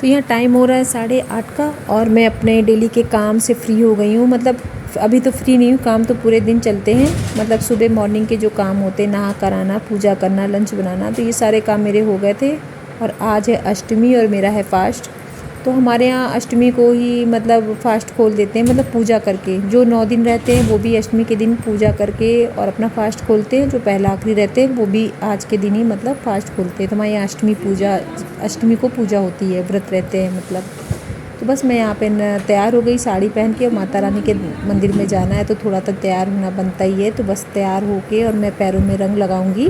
तो यहाँ टाइम हो रहा है 8:30 का और मैं अपने डेली के काम से फ्री हो गई हूँ। मतलब अभी तो फ्री नहीं हूँ, काम तो पूरे दिन चलते हैं। मतलब सुबह मॉर्निंग के जो काम होते हैं, नहा कर आना, पूजा करना, लंच बनाना, तो ये सारे काम मेरे हो गए थे। और आज है अष्टमी और मेरा है फास्ट। तो हमारे यहाँ अष्टमी को ही मतलब फ़ास्ट खोल देते हैं, मतलब पूजा करके। जो 9 दिन रहते हैं वो भी अष्टमी के दिन पूजा करके और अपना फ़ास्ट खोलते हैं। जो पहला आखिरी रहते हैं वो भी आज के दिन ही मतलब फ़ास्ट खोलते हैं। तो हमारे यहाँ अष्टमी को पूजा होती है, व्रत रहते हैं मतलब। तो बस मैं यहाँ पे तैयार हो गई साड़ी पहन के। और माता रानी के मंदिर में जाना है तो थोड़ा तो तैयार होना बनता ही है। तो बस तैयार होके और मैं पैरों में रंग लगाऊंगी।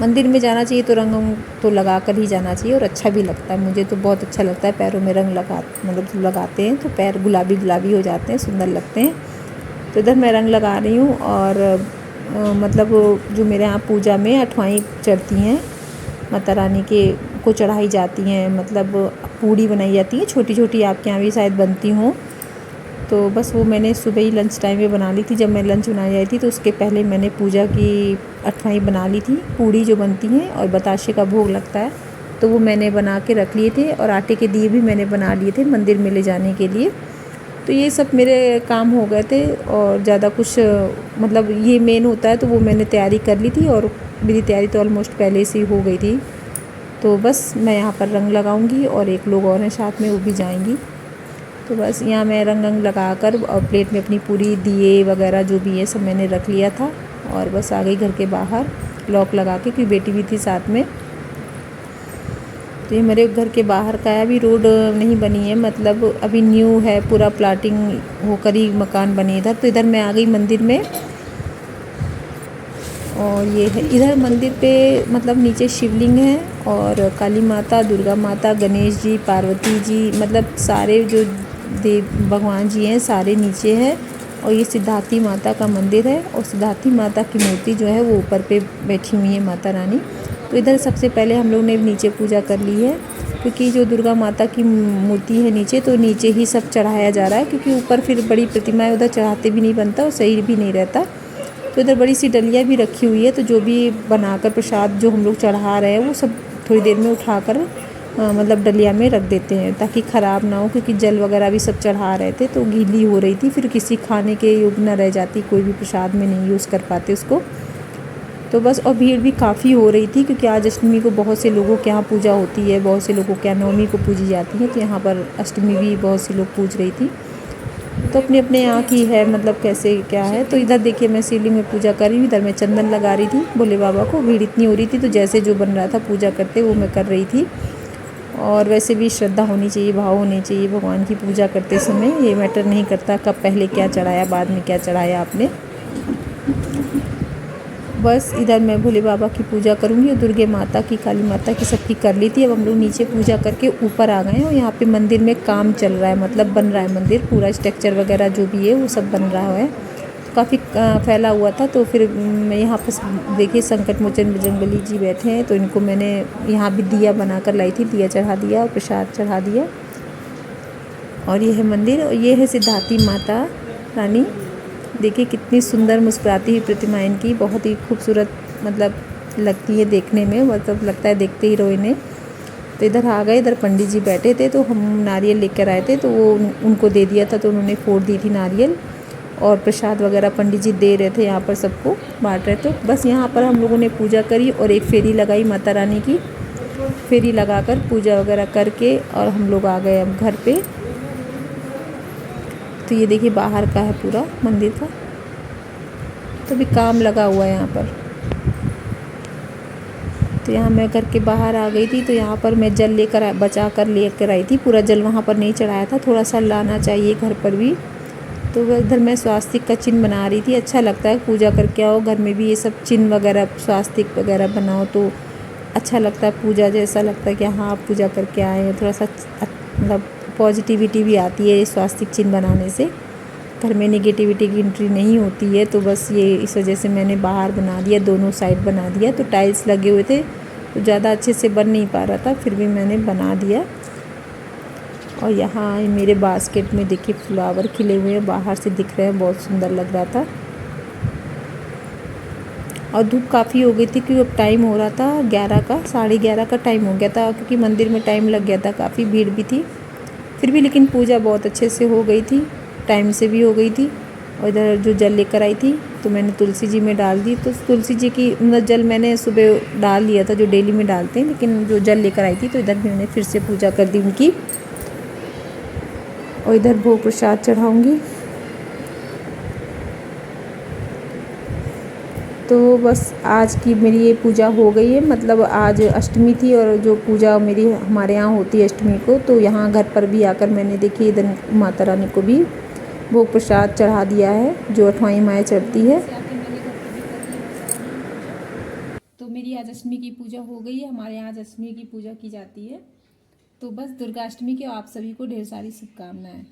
मंदिर में जाना चाहिए तो रंग तो लगा कर ही जाना चाहिए और अच्छा भी लगता है। मुझे तो बहुत अच्छा लगता है पैरों में रंग लगाते हैं तो पैर गुलाबी गुलाबी हो जाते हैं, सुंदर लगते हैं। तो इधर मैं रंग लगा रही हूँ। और मतलब जो मेरे यहाँ पूजा में अठवाई चढ़ती हैं, माता रानी के को चढ़ाई जाती हैं। मतलब पूड़ी बनाई जाती है छोटी छोटी, आपके यहाँ भी शायद बनती हों। तो बस वो मैंने सुबह ही लंच टाइम में बना ली थी। जब मैं लंच बनाने आई थी तो उसके पहले मैंने पूजा की अठवाई बना ली थी। पूड़ी जो बनती हैं और बताशे का भोग लगता है तो वो मैंने बना के रख लिए थे। और आटे के दिए भी मैंने बना लिए थे मंदिर में ले जाने के लिए। तो ये सब मेरे काम हो गए थे और ज़्यादा कुछ मतलब ये मेन होता है तो वो मैंने तैयारी कर ली थी। और मेरी तैयारी तो ऑलमोस्ट पहले से ही हो गई थी। तो बस मैं यहाँ पर रंग लगाऊंगी और एक लोग और हैं साथ में, वो भी जाएंगी। तो बस यहाँ मैं रंग लगा कर और प्लेट में अपनी पूरी दिए वगैरह जो भी है सब मैंने रख लिया था। और बस आ गई घर के बाहर लॉक लगा के, क्योंकि बेटी भी थी साथ में। तो ये मेरे घर के बाहर का है, अभी रोड नहीं बनी है, मतलब अभी न्यू है, पूरा प्लाटिंग होकर ही मकान बने इधर। तो इधर मैं आ गई मंदिर में। और ये है इधर मंदिर पे, मतलब नीचे शिवलिंग है और काली माता, दुर्गा माता, गणेश जी, पार्वती जी, मतलब सारे जो देव भगवान जी हैं सारे नीचे हैं। और ये सिद्धार्थी माता का मंदिर है और सिद्धार्थी माता की मूर्ति जो है वो ऊपर पे बैठी हुई है, माता रानी। तो इधर सबसे पहले हम लोग ने नीचे पूजा कर ली है, क्योंकि जो दुर्गा माता की मूर्ति है नीचे, तो नीचे ही सब चढ़ाया जा रहा है, क्योंकि ऊपर फिर बड़ी प्रतिमा है, उधर चढ़ाते भी नहीं बनता और सही भी नहीं रहता। तो इधर बड़ी सी डलिया भी रखी हुई है, तो जो भी बनाकर प्रसाद जो हम लोग चढ़ा रहे हैं वो सब थोड़ी देर में उठाकर मतलब डलिया में रख देते हैं, ताकि ख़राब ना हो। क्योंकि जल वगैरह भी सब चढ़ा रहे थे तो गीली हो रही थी, फिर किसी खाने के योग्य ना रह जाती, कोई भी प्रसाद में नहीं यूज़ कर पाते उसको। तो बस, और भीड़ भी काफ़ी हो रही थी, क्योंकि आज अष्टमी को बहुत से लोगों के यहाँ पूजा होती है, बहुत से लोगों के यहाँ नवमी को पूजी जाती है। तो यहाँ पर अष्टमी भी बहुत से लोग पूज रही थी। तो अपने अपने यहाँ की है, मतलब कैसे क्या है। तो इधर देखिए मैं शिवलिंग में पूजा कर रही हूँ, इधर मैं चंदन लगा रही थी भोले बाबा को। भीड़ इतनी हो रही थी तो जैसे जो बन रहा था पूजा करते वो मैं कर रही थी। और वैसे भी श्रद्धा होनी चाहिए, भाव होने चाहिए भगवान की पूजा करते समय। ये मैटर नहीं करता कब पहले क्या चढ़ाया, बाद में क्या चढ़ाया आपने। बस इधर मैं भोले बाबा की पूजा करूँगी और दुर्गे माता की, काली माता की, सबकी कर ली थी। अब हम लोग नीचे पूजा करके ऊपर आ गए हैं और यहाँ पे मंदिर में काम चल रहा है, मतलब बन रहा है मंदिर, पूरा स्ट्रक्चर वगैरह जो भी है वो सब बन रहा है। काफ़ी फैला हुआ था। तो फिर मैं यहाँ पर देखिए संकट मोचन बजरंगबली जी बैठे हैं, तो इनको मैंने यहाँ भी दिया बना कर लाई थी, दिया चढ़ा दिया और प्रसाद चढ़ा दिया। और ये है मंदिर और ये है सिद्धार्थी माता रानी। देखिए कितनी सुंदर मुस्कुराती हुई प्रतिमा इनकी, बहुत ही खूबसूरत मतलब लगती है देखने में, मतलब लगता है देखते ही रहो इन्हें। तो इधर आ गए, इधर पंडित जी बैठे थे तो हम नारियल लेकर आए थे, तो वो उनको दे दिया था, तो उन्होंने फोड़ दी थी नारियल। और प्रसाद वगैरह पंडित जी दे रहे थे, यहाँ पर सबको बांट रहे थे। तो बस यहाँ पर हम लोगों ने पूजा करी और एक फेरी लगाई माता रानी की। फेरी लगाकर पूजा वगैरह करके और हम लोग आ गए अब घर पे। तो ये देखिए बाहर का है पूरा मंदिर का, तो भी काम लगा हुआ है यहाँ पर। तो यहाँ मैं घर के बाहर आ गई थी, तो यहाँ पर मैं जल बचा कर लेकर आई थी। पूरा जल वहाँ पर नहीं चढ़ाया था, थोड़ा सा लाना चाहिए घर पर भी। तो इधर मैं स्वास्तिक का चिन्ह बना रही थी। अच्छा लगता है पूजा करके आओ घर में भी ये सब चिन्ह वगैरह, स्वास्तिक वगैरह बनाओ तो अच्छा लगता है, पूजा जैसा लगता है कि हाँ आप पूजा करके आए हैं। थोड़ा सा मतलब पॉजिटिविटी भी आती है स्वास्तिक चिन्ह बनाने से, घर में नेगेटिविटी की एंट्री नहीं होती है। तो बस ये इस वजह से मैंने बाहर बना दिया, दोनों साइड बना दिया। तो टाइल्स लगे हुए थे तो ज़्यादा अच्छे से बन नहीं पा रहा था, फिर भी मैंने बना दिया। और यहाँ मेरे बास्केट में देखिए फ्लावर खिले हुए हैं, बाहर से दिख रहे हैं, बहुत सुंदर लग रहा था। और धूप काफ़ी हो गई थी क्योंकि अब टाइम हो रहा था 11 का, 11:30 का टाइम हो गया था क्योंकि मंदिर में टाइम लग गया था, काफ़ी भीड़ भी थी। फिर भी लेकिन पूजा बहुत अच्छे से हो गई थी, टाइम से भी हो गई थी। और इधर जो जल लेकर आई थी तो मैंने तुलसी जी में डाल दी। तो तुलसी जी की मतलब जल मैंने सुबह डाल लिया था जो डेली में डालते हैं, लेकिन जो जल लेकर आई थी तो इधर भी मैंने फिर से पूजा कर दी उनकी। और इधर भोग प्रसाद चढ़ाऊँगी। तो बस आज की मेरी ये पूजा हो गई है। मतलब आज अष्टमी थी और जो पूजा मेरी हमारे यहाँ होती है अष्टमी को, तो यहाँ घर पर भी आकर मैंने देखी इधर माता रानी को भी भोग प्रसाद चढ़ा दिया है जो 8वां माह चढ़ती है। तो मेरी आज अष्टमी की पूजा हो गई है। हमारे यहाँ आज अष्टमी की पूजा की जाती है। तो बस दुर्गा अष्टमी की आप सभी को ढेर सारी शुभकामनाएं।